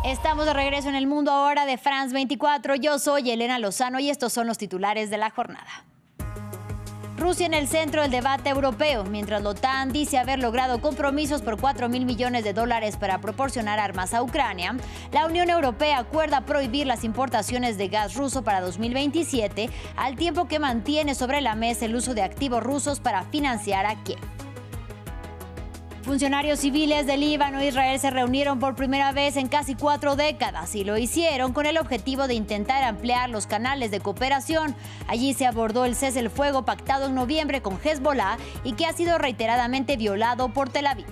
Estamos de regreso en el mundo ahora de France 24. Yo soy Elena Lozano y estos son los titulares de la jornada. Rusia en el centro del debate europeo. Mientras la OTAN dice haber logrado compromisos por $4.000 millones para proporcionar armas a Ucrania, la Unión Europea acuerda prohibir las importaciones de gas ruso para 2027, al tiempo que mantiene sobre la mesa el uso de activos rusos para financiar a Kiev. Funcionarios civiles de Líbano e Israel se reunieron por primera vez en casi 4 décadas y lo hicieron con el objetivo de intentar ampliar los canales de cooperación. Allí se abordó el cese el fuego pactado en noviembre con Hezbollah y que ha sido reiteradamente violado por Tel Aviv.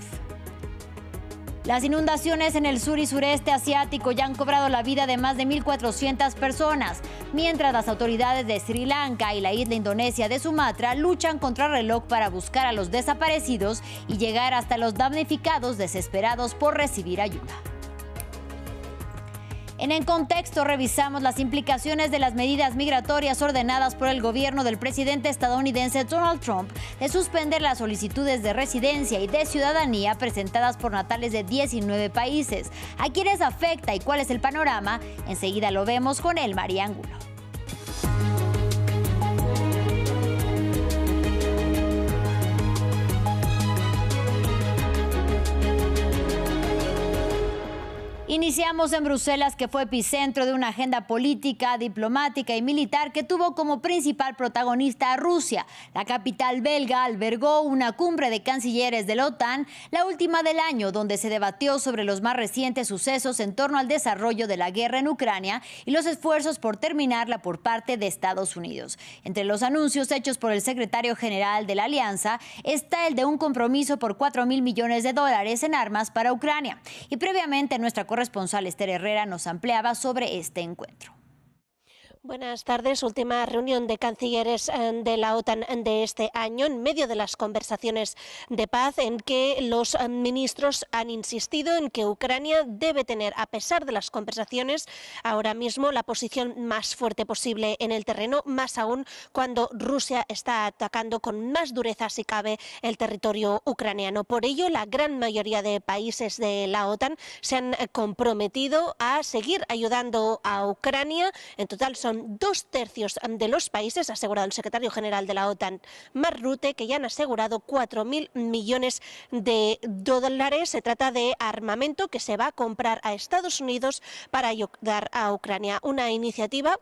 Las inundaciones en el sur y sureste asiático ya han cobrado la vida de más de 1.400 personas, mientras las autoridades de Sri Lanka y la isla indonesia de Sumatra luchan contra el reloj para buscar a los desaparecidos y llegar hasta los damnificados desesperados por recibir ayuda. En el contexto, revisamos las implicaciones de las medidas migratorias ordenadas por el gobierno del presidente estadounidense Donald Trump de suspender las solicitudes de residencia y de ciudadanía presentadas por natales de 19 países. ¿A quiénes afecta y cuál es el panorama? Enseguida lo vemos con él, María Angulo. Iniciamos en Bruselas, que fue epicentro de una agenda política, diplomática y militar que tuvo como principal protagonista a Rusia. La capital belga albergó una cumbre de cancilleres de la OTAN, la última del año, donde se debatió sobre los más recientes sucesos en torno al desarrollo de la guerra en Ucrania y los esfuerzos por terminarla por parte de Estados Unidos. Entre los anuncios hechos por el secretario general de la alianza está el de un compromiso por $4.000 millones en armas para Ucrania. Y previamente nuestra corresponsal Esther Herrera nos ampliaba sobre este encuentro. Buenas tardes. Última reunión de cancilleres de la OTAN de este año, en medio de las conversaciones de paz, en que los ministros han insistido en que Ucrania debe tener, a pesar de las conversaciones, ahora mismo la posición más fuerte posible en el terreno, más aún cuando Rusia está atacando con más dureza, si cabe, el territorio ucraniano. Por ello, la gran mayoría de países de la OTAN se han comprometido a seguir ayudando a Ucrania. En total son 2/3 de los países, ha asegurado el secretario general de la OTAN, Mark Rutte, que ya han asegurado $4.000 millones. Se trata de armamento que se va a comprar a Estados Unidos para ayudar a Ucrania. Una iniciativa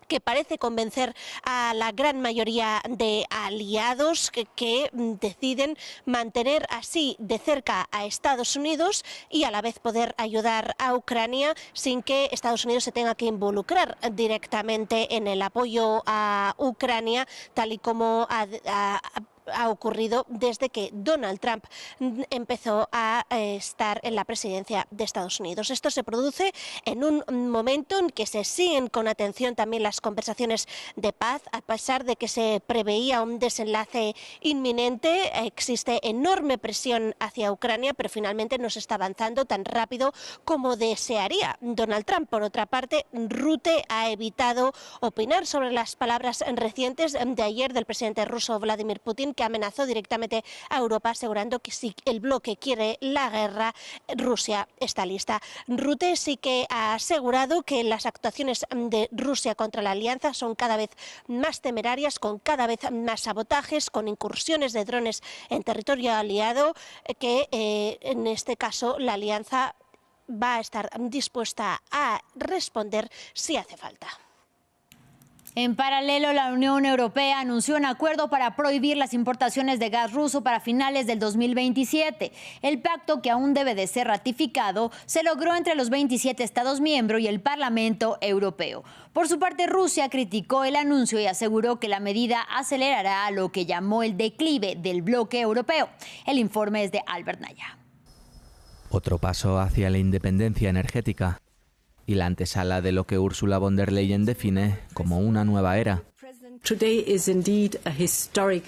que parece convencer a la gran mayoría de aliados que deciden mantener así de cerca a Estados Unidos y a la vez poder ayudar a Ucrania sin que Estados Unidos se tenga que involucrar directamente en el apoyo a Ucrania, tal y como ha ocurrido desde que Donald Trump empezó a estar en la presidencia de Estados Unidos. Esto se produce en un momento en que se siguen con atención también las conversaciones de paz, a pesar de que se preveía un desenlace inminente. Existe enorme presión hacia Ucrania, pero finalmente no se está avanzando tan rápido como desearía Donald Trump. Por otra parte, Rutte ha evitado opinar sobre las palabras recientes de ayer del presidente ruso Vladimir Putin, que amenazó directamente a Europa, asegurando que si el bloque quiere la guerra, Rusia está lista. Rutte sí que ha asegurado que las actuaciones de Rusia contra la alianza son cada vez más temerarias, con cada vez más sabotajes, con incursiones de drones en territorio aliado, que en este caso la alianza va a estar dispuesta a responder si hace falta. En paralelo, la Unión Europea anunció un acuerdo para prohibir las importaciones de gas ruso para finales del 2027. El pacto, que aún debe de ser ratificado, se logró entre los 27 Estados miembros y el Parlamento Europeo. Por su parte, Rusia criticó el anuncio y aseguró que la medida acelerará lo que llamó el declive del bloque europeo. El informe es de Albert Naya. Otro paso hacia la independencia energética y la antesala de lo que Ursula von der Leyen define como una nueva era.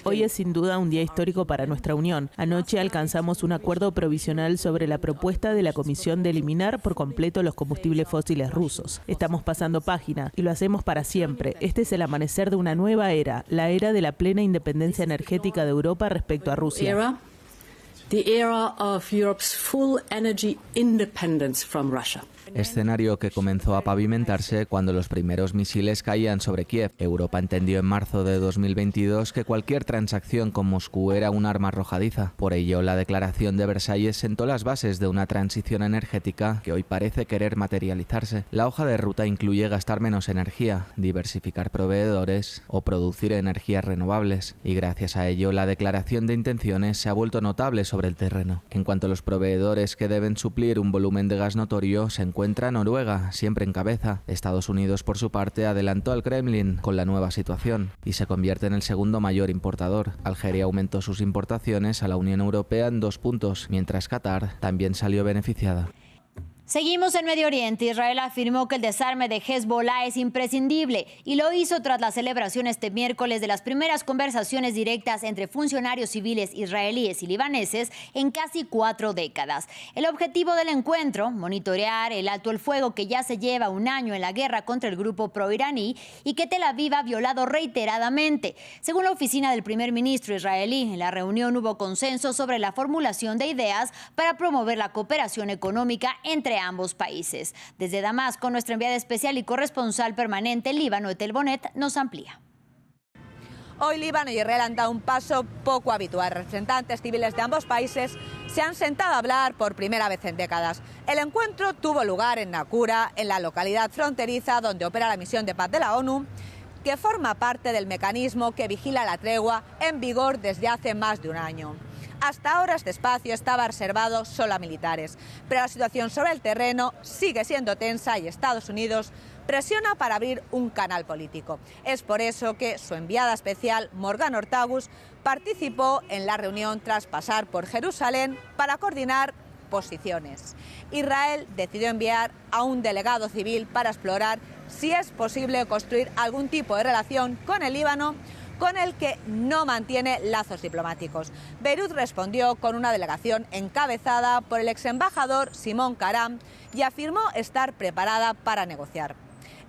Hoy es sin duda un día histórico para nuestra Unión. Anoche alcanzamos un acuerdo provisional sobre la propuesta de la Comisión de eliminar por completo los combustibles fósiles rusos. Estamos pasando página y lo hacemos para siempre. Este es el amanecer de una nueva era, la era de la plena independencia energética de Europa respecto a Rusia. the era of Europe's full energy independence from Russia. Escenario que comenzó a pavimentarse cuando los primeros misiles caían sobre Kiev. Europa entendió en marzo de 2022 que cualquier transacción con Moscú era un arma arrojadiza. Por ello, la Declaración de Versalles sentó las bases de una transición energética que hoy parece querer materializarse. La hoja de ruta incluye gastar menos energía, diversificar proveedores o producir energías renovables. Y gracias a ello, la declaración de intenciones se ha vuelto notable sobre el terreno. En cuanto a los proveedores que deben suplir un volumen de gas notorio, se encuentra Noruega, siempre en cabeza. Estados Unidos, por su parte, adelantó al Kremlin con la nueva situación y se convierte en el segundo mayor importador. Algeria aumentó sus importaciones a la Unión Europea en 2 puntos, mientras Qatar también salió beneficiada. Seguimos en Medio Oriente. Israel afirmó que el desarme de Hezbollah es imprescindible y lo hizo tras la celebración este miércoles de las primeras conversaciones directas entre funcionarios civiles israelíes y libaneses en casi 4 décadas. El objetivo del encuentro, monitorear el alto el fuego que ya se lleva un año en la guerra contra el grupo proiraní y que Tel Aviv ha violado reiteradamente. Según la oficina del primer ministro israelí, en la reunión hubo consenso sobre la formulación de ideas para promover la cooperación económica entre ambos países. Desde Damasco, nuestra enviada especial y corresponsal permanente en Líbano, Etel Bonet, nos amplía. Hoy Líbano y Israel han dado un paso poco habitual. Representantes civiles de ambos países se han sentado a hablar por primera vez en décadas. El encuentro tuvo lugar en Nakura, en la localidad fronteriza donde opera la misión de paz de la ONU, que forma parte del mecanismo que vigila la tregua en vigor desde hace más de un año. Hasta ahora este espacio estaba reservado solo a militares, pero la situación sobre el terreno sigue siendo tensa y Estados Unidos presiona para abrir un canal político. Es por eso que su enviada especial, Morgan Ortagus, participó en la reunión tras pasar por Jerusalén para coordinar posiciones. Israel decidió enviar a un delegado civil para explorar si es posible construir algún tipo de relación con el Líbano, con el que no mantiene lazos diplomáticos. Beirut respondió con una delegación encabezada por el exembajador Simón Karam y afirmó estar preparada para negociar.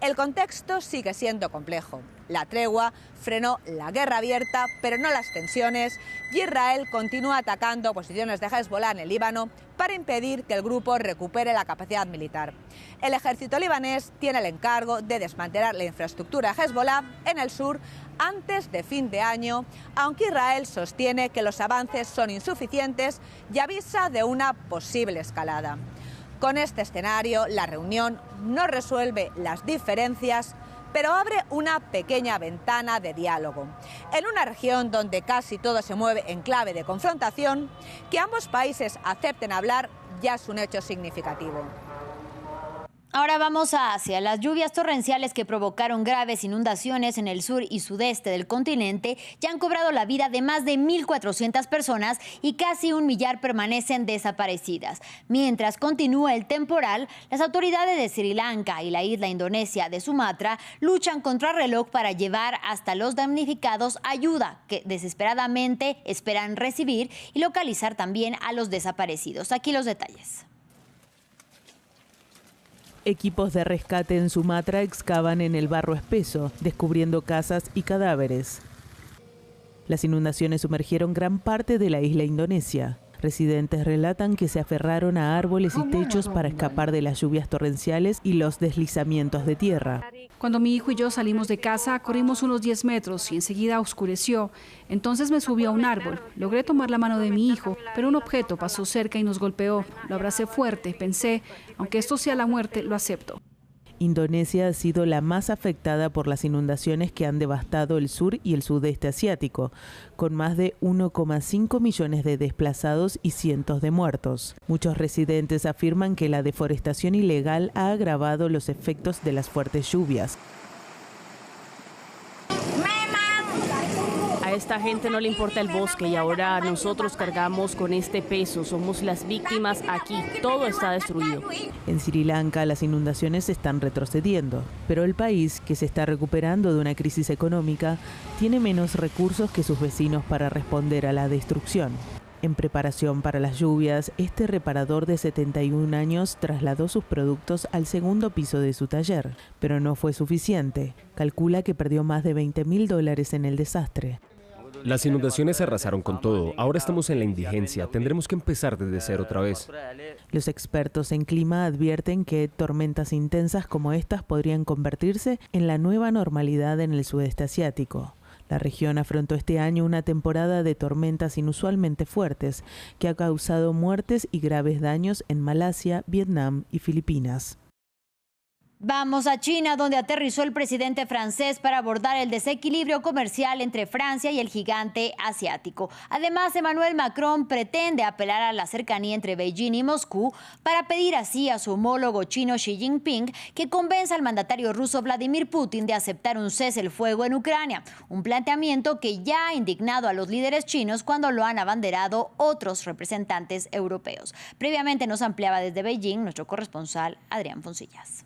El contexto sigue siendo complejo. La tregua frenó la guerra abierta, pero no las tensiones, y Israel continúa atacando posiciones de Hezbollah en el Líbano para impedir que el grupo recupere la capacidad militar. El ejército libanés tiene el encargo de desmantelar la infraestructura de Hezbollah en el sur antes de fin de año, aunque Israel sostiene que los avances son insuficientes y avisa de una posible escalada. Con este escenario, la reunión no resuelve las diferencias, pero abre una pequeña ventana de diálogo. En una región donde casi todo se mueve en clave de confrontación, que ambos países acepten hablar ya es un hecho significativo. Ahora vamos a Asia. Las lluvias torrenciales que provocaron graves inundaciones en el sur y sudeste del continente ya han cobrado la vida de más de 1.400 personas y casi 1 millar permanecen desaparecidas. Mientras continúa el temporal, las autoridades de Sri Lanka y la isla indonesia de Sumatra luchan contra reloj para llevar hasta los damnificados ayuda que desesperadamente esperan recibir y localizar también a los desaparecidos. Aquí los detalles. Equipos de rescate en Sumatra excavan en el barro espeso, descubriendo casas y cadáveres. Las inundaciones sumergieron gran parte de la isla indonesia. Residentes relatan que se aferraron a árboles y techos para escapar de las lluvias torrenciales y los deslizamientos de tierra. Cuando mi hijo y yo salimos de casa, corrimos unos 10 metros y enseguida oscureció. Entonces me subí a un árbol. Logré tomar la mano de mi hijo, pero un objeto pasó cerca y nos golpeó. Lo abracé fuerte. Pensé, aunque esto sea la muerte, lo acepto. Indonesia ha sido la más afectada por las inundaciones que han devastado el sur y el sudeste asiático, con más de 1,5 millones de desplazados y cientos de muertos. Muchos residentes afirman que la deforestación ilegal ha agravado los efectos de las fuertes lluvias. A esta gente no le importa el bosque y ahora nosotros cargamos con este peso. Somos las víctimas aquí. Todo está destruido. En Sri Lanka las inundaciones están retrocediendo, pero el país, que se está recuperando de una crisis económica, tiene menos recursos que sus vecinos para responder a la destrucción. En preparación para las lluvias, este reparador de 71 años trasladó sus productos al segundo piso de su taller, pero no fue suficiente. Calcula que perdió más de $20.000 en el desastre. Las inundaciones arrasaron con todo. Ahora estamos en la indigencia. Tendremos que empezar desde cero otra vez. Los expertos en clima advierten que tormentas intensas como estas podrían convertirse en la nueva normalidad en el sudeste asiático. La región afrontó este año una temporada de tormentas inusualmente fuertes que ha causado muertes y graves daños en Malasia, Vietnam y Filipinas. Vamos a China, donde aterrizó el presidente francés para abordar el desequilibrio comercial entre Francia y el gigante asiático. Además, Emmanuel Macron pretende apelar a la cercanía entre Beijing y Moscú para pedir así a su homólogo chino Xi Jinping que convenza al mandatario ruso Vladimir Putin de aceptar un cese el fuego en Ucrania, un planteamiento que ya ha indignado a los líderes chinos cuando lo han abanderado otros representantes europeos. Previamente nos ampliaba desde Beijing nuestro corresponsal Adrián Foncillas.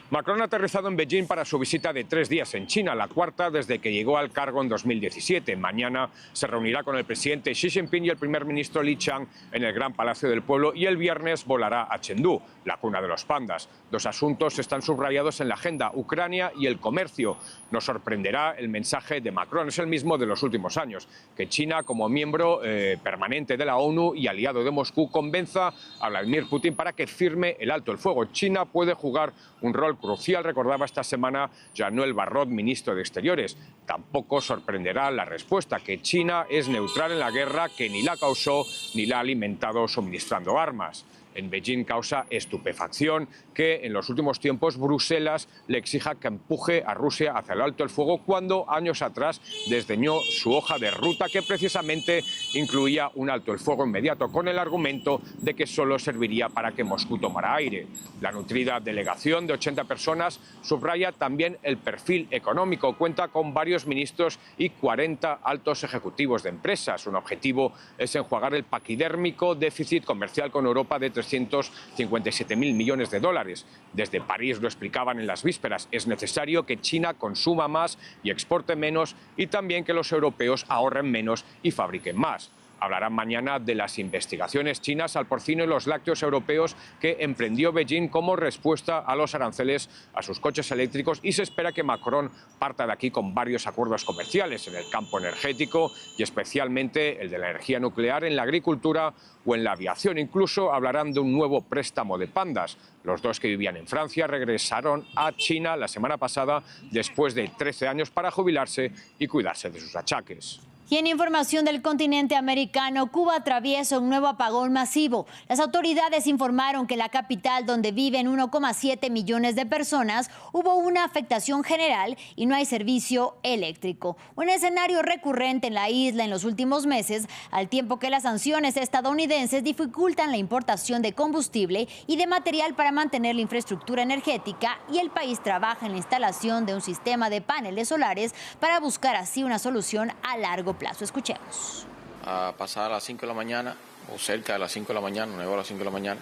Macron ha aterrizado en Beijing para su visita de 3 días en China, la cuarta desde que llegó al cargo en 2017. Mañana se reunirá con el presidente Xi Jinping y el primer ministro Li Qiang en el Gran Palacio del Pueblo y el viernes volará a Chengdu, la cuna de los pandas. Dos asuntos están subrayados en la agenda: Ucrania y el comercio. Nos sorprenderá el mensaje de Macron, es el mismo de los últimos años, que China, como miembro permanente de la ONU y aliado de Moscú, convenza a Vladimir Putin para que firme el alto el fuego. China puede jugar un rol crucial, recordaba esta semana Jean-Noël Barrot, ministro de Exteriores. Tampoco sorprenderá la respuesta, que China es neutral en la guerra, que ni la causó ni la ha alimentado suministrando armas. En Beijing causa estupefacción que en los últimos tiempos Bruselas le exija que empuje a Rusia hacia el alto el fuego, cuando años atrás desdeñó su hoja de ruta, que precisamente incluía un alto el fuego inmediato, con el argumento de que solo serviría para que Moscú tomara aire. La nutrida delegación de 80 personas subraya también el perfil económico. Cuenta con varios ministros y 40 altos ejecutivos de empresas. Un objetivo es enjuagar el paquidérmico déficit comercial con Europa de 357.000 millones de dólares. Desde París lo explicaban en las vísperas: es necesario que China consuma más y exporte menos, y también que los europeos ahorren menos y fabriquen más. Hablarán mañana de las investigaciones chinas al porcino y los lácteos europeos que emprendió Beijing como respuesta a los aranceles a sus coches eléctricos, y se espera que Macron parta de aquí con varios acuerdos comerciales en el campo energético y especialmente el de la energía nuclear, en la agricultura o en la aviación. Incluso hablarán de un nuevo préstamo de pandas. Los dos, que vivían en Francia, regresaron a China la semana pasada después de 13 años para jubilarse y cuidarse de sus achaques. Y en información del continente americano, Cuba atraviesa un nuevo apagón masivo. Las autoridades informaron que en la capital, donde viven 1,7 millones de personas, hubo una afectación general y no hay servicio eléctrico. Un escenario recurrente en la isla en los últimos meses, al tiempo que las sanciones estadounidenses dificultan la importación de combustible y de material para mantener la infraestructura energética, y el país trabaja en la instalación de un sistema de paneles solares para buscar así una solución a largo plazo. Escuchemos. A pasar a las 5 de la mañana, o cerca de las 5 de la mañana, no llegó a las 5 de la mañana,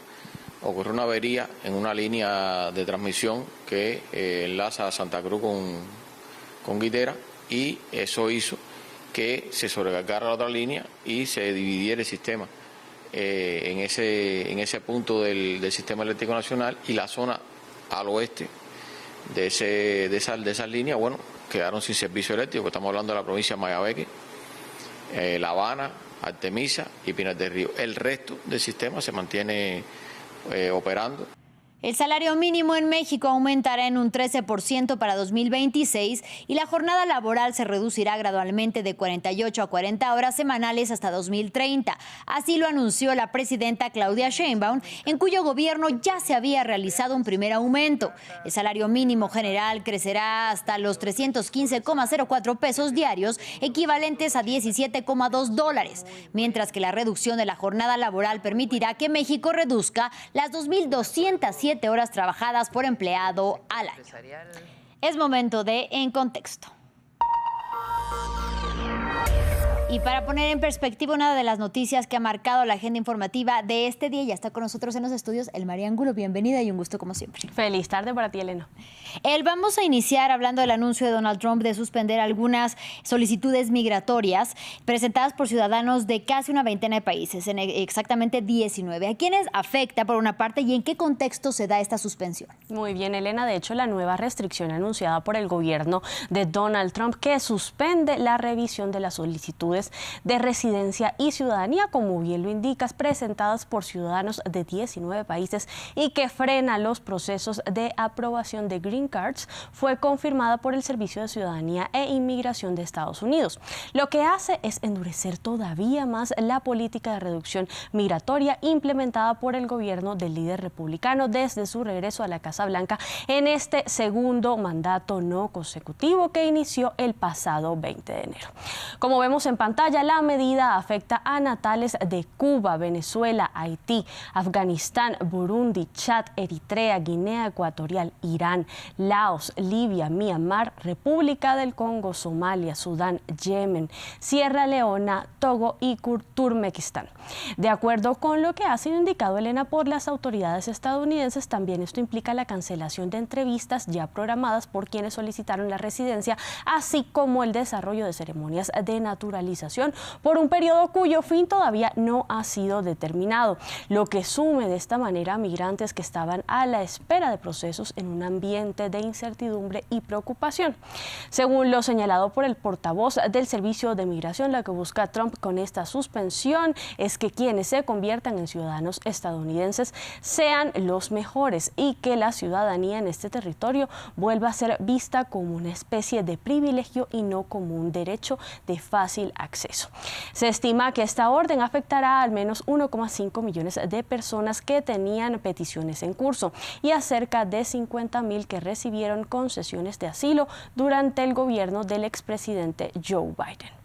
ocurrió una avería en una línea de transmisión que enlaza a Santa Cruz con Guitera, y eso hizo que se sobrecargara la otra línea y se dividiera el sistema en ese punto del sistema eléctrico nacional, y la zona al oeste de esas líneas, bueno, quedaron sin servicio eléctrico, que estamos hablando de la provincia de Mayabeque, La Habana, Artemisa y Pinar del Río. El resto del sistema se mantiene operando. El salario mínimo en México aumentará en un 13% para 2026 y la jornada laboral se reducirá gradualmente de 48 a 40 horas semanales hasta 2030. Así lo anunció la presidenta Claudia Sheinbaum, en cuyo gobierno ya se había realizado un primer aumento. El salario mínimo general crecerá hasta los 315,04 pesos diarios, equivalentes a $17,2, mientras que la reducción de la jornada laboral permitirá que México reduzca las 2.207 horas trabajadas por empleado al año. Es momento de En Contexto. Y para poner en perspectiva una de las noticias que ha marcado la agenda informativa de este día, ya está con nosotros en los estudios Elmaria Angulo. Bienvenida y un gusto como siempre. Feliz tarde para ti, Elena. Vamos a iniciar hablando del anuncio de Donald Trump de suspender algunas solicitudes migratorias presentadas por ciudadanos de casi una veintena de países, en exactamente 19. ¿A quiénes afecta por una parte y en qué contexto se da esta suspensión? Muy bien, Elena. De hecho, la nueva restricción anunciada por el gobierno de Donald Trump que suspende la revisión de las solicitudes de residencia y ciudadanía, como bien lo indicas, presentadas por ciudadanos de 19 países y que frena los procesos de aprobación de Green Cards, fue confirmada por el Servicio de Ciudadanía e Inmigración de Estados Unidos. Lo que hace es endurecer todavía más la política de reducción migratoria implementada por el gobierno del líder republicano desde su regreso a la Casa Blanca en este segundo mandato no consecutivo que inició el pasado 20 de enero. Como vemos en pantalla, la medida afecta a natales de Cuba, Venezuela, Haití, Afganistán, Burundi, Chad, Eritrea, Guinea Ecuatorial, Irán, Laos, Libia, Myanmar, República del Congo, Somalia, Sudán, Yemen, Sierra Leona, Togo y Turkmenistán. De acuerdo con lo que ha sido indicado, Elena, por las autoridades estadounidenses, también esto implica la cancelación de entrevistas ya programadas por quienes solicitaron la residencia, así como el desarrollo de ceremonias de naturalización por un periodo cuyo fin todavía no ha sido determinado, lo que sume de esta manera a migrantes que estaban a la espera de procesos en un ambiente de incertidumbre y preocupación. Según lo señalado por el portavoz del Servicio de Migración, lo que busca Trump con esta suspensión es que quienes se conviertan en ciudadanos estadounidenses sean los mejores y que la ciudadanía en este territorio vuelva a ser vista como una especie de privilegio y no como un derecho de fácil acceso. Se estima que esta orden afectará a al menos 1,5 millones de personas que tenían peticiones en curso y a cerca de 50,000 que recibieron concesiones de asilo durante el gobierno del expresidente Joe Biden.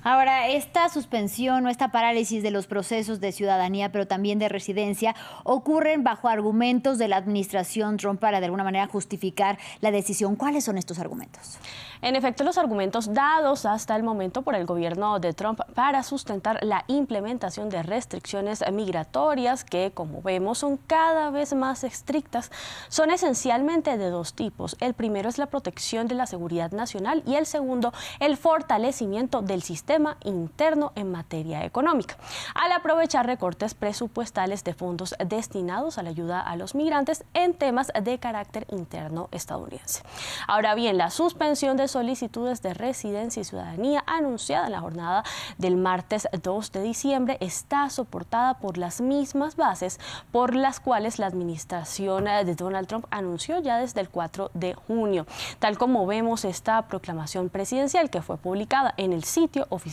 Ahora, esta suspensión o esta parálisis de los procesos de ciudadanía, pero también de residencia, ocurren bajo argumentos de la administración Trump para de alguna manera justificar la decisión. ¿Cuáles son estos argumentos? En efecto, los argumentos dados hasta el momento por el gobierno de Trump para sustentar la implementación de restricciones migratorias que, como vemos, son cada vez más estrictas, son esencialmente de dos tipos. El primero es la protección de la seguridad nacional y el segundo, el fortalecimiento del sistema interno en materia económica, al aprovechar recortes presupuestales de fondos destinados a la ayuda a los migrantes en temas de carácter interno estadounidense. Ahora bien, la suspensión de solicitudes de residencia y ciudadanía anunciada en la jornada del martes 2 de diciembre está soportada por las mismas bases por las cuales la administración de Donald Trump anunció ya desde el 4 de junio, tal como vemos esta proclamación presidencial que fue publicada en el sitio oficial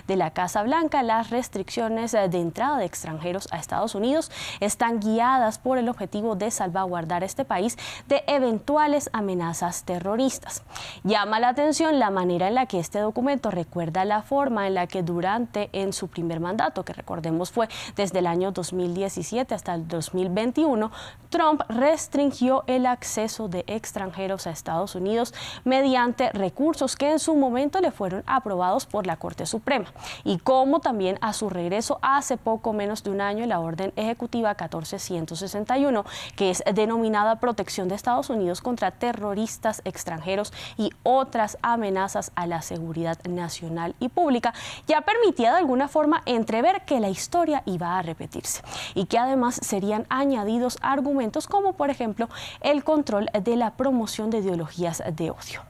de la Casa Blanca. Las restricciones de entrada de extranjeros a Estados Unidos están guiadas por el objetivo de salvaguardar este país de eventuales amenazas terroristas. Llama la atención la manera en la que este documento recuerda la forma en la que en su primer mandato, que recordemos fue desde el año 2017 hasta el 2021, Trump restringió el acceso de extranjeros a Estados Unidos mediante recursos que en su momento le fueron aprobados por la Corte Suprema, y como también a su regreso hace poco menos de un año la orden ejecutiva 14161, que es denominada Protección de Estados Unidos contra terroristas extranjeros y otras amenazas a la seguridad nacional y pública, ya permitía de alguna forma entrever que la historia iba a repetirse y que además serían añadidos argumentos como por ejemplo el control de la promoción de ideologías de odio.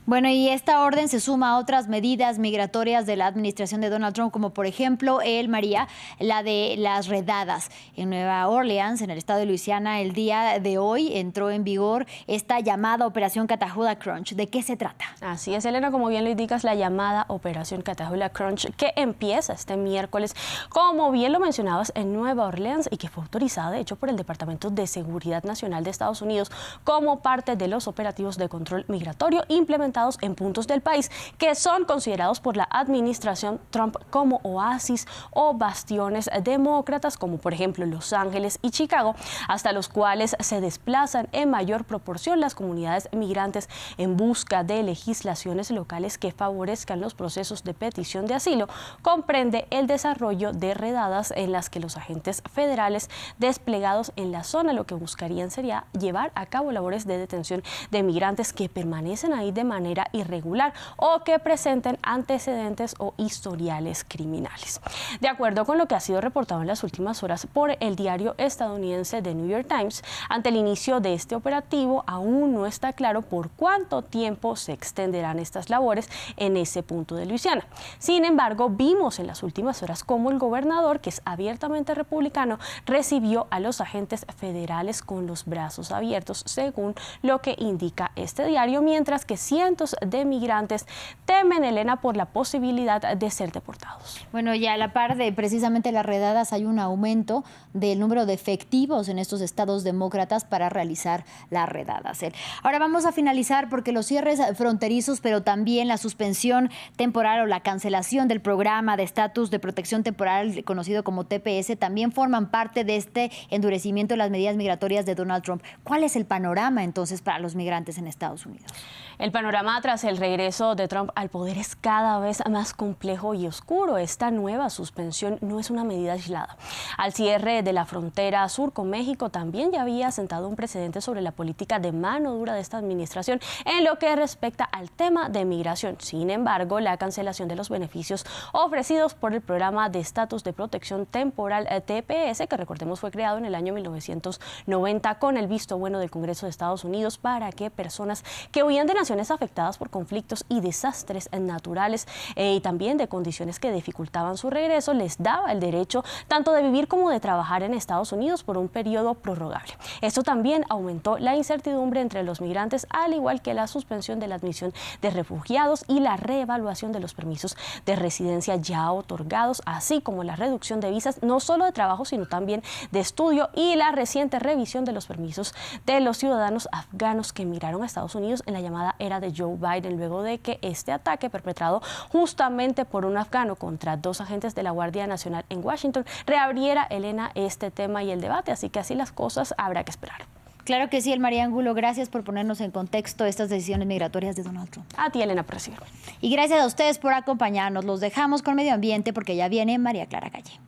Bueno, y esta orden se suma a otras medidas migratorias de la administración de Donald Trump, como por ejemplo, María, la de las redadas. En Nueva Orleans, en el estado de Luisiana, el día de hoy entró en vigor esta llamada Operación Catahoula Crunch. ¿De qué se trata? Así es, Elena, como bien lo indicas, la llamada Operación Catahoula Crunch, que empieza este miércoles, como bien lo mencionabas, en Nueva Orleans y que fue autorizada, de hecho, por el Departamento de Seguridad Nacional de Estados Unidos como parte de los operativos de control migratorio implementados asentados en puntos del país que son considerados por la administración Trump como oasis o bastiones demócratas, como por ejemplo Los Ángeles y Chicago, hasta los cuales se desplazan en mayor proporción las comunidades migrantes en busca de legislaciones locales que favorezcan los procesos de petición de asilo. Comprende el desarrollo de redadas en las que los agentes federales desplegados en la zona lo que buscarían sería llevar a cabo labores de detención de migrantes que permanecen ahí de manera irregular o que presenten antecedentes o historiales criminales. De acuerdo con lo que ha sido reportado en las últimas horas por el diario estadounidense The New York Times, ante el inicio de este operativo aún no está claro por cuánto tiempo se extenderán estas labores en ese punto de Luisiana. Sin embargo, vimos en las últimas horas cómo el gobernador, que es abiertamente republicano, recibió a los agentes federales con los brazos abiertos, según lo que indica este diario, mientras que cientos de migrantes temen, Elena, por la posibilidad de ser deportados. Bueno, ya a la par de precisamente las redadas hay un aumento del número de efectivos en estos estados demócratas para realizar las redadas. Ahora vamos a finalizar porque los cierres fronterizos, pero también la suspensión temporal o la cancelación del programa de estatus de protección temporal conocido como TPS también forman parte de este endurecimiento de las medidas migratorias de Donald Trump. ¿Cuál es el panorama entonces para los migrantes en Estados Unidos? El panorama tras el regreso de Trump al poder es cada vez más complejo y oscuro. Esta nueva suspensión no es una medida aislada. Al cierre de la frontera sur con México también ya había sentado un precedente sobre la política de mano dura de esta administración en lo que respecta al tema de migración. Sin embargo, la cancelación de los beneficios ofrecidos por el programa de estatus de protección temporal TPS, que recordemos fue creado en el año 1990 con el visto bueno del Congreso de Estados Unidos para que personas que huían de naciones afectadas por conflictos y desastres naturales y también de condiciones que dificultaban su regreso, les daba el derecho tanto de vivir como de trabajar en Estados Unidos por un periodo prorrogable. Esto también aumentó la incertidumbre entre los migrantes, al igual que la suspensión de la admisión de refugiados y la reevaluación de los permisos de residencia ya otorgados, así como la reducción de visas no solo de trabajo sino también de estudio y la reciente revisión de los permisos de los ciudadanos afganos que emigraron a Estados Unidos en la llamada era de Joe Biden, luego de que este ataque perpetrado justamente por un afgano contra dos agentes de la Guardia Nacional en Washington reabriera, Elena, este tema y el debate, así que así las cosas habrá que esperar. Claro que sí, El María Angulo, gracias por ponernos en contexto estas decisiones migratorias de Donald Trump. A ti, Elena, por recibirme. Y gracias a ustedes por acompañarnos. Los dejamos con Medio Ambiente porque ya viene María Clara Calle.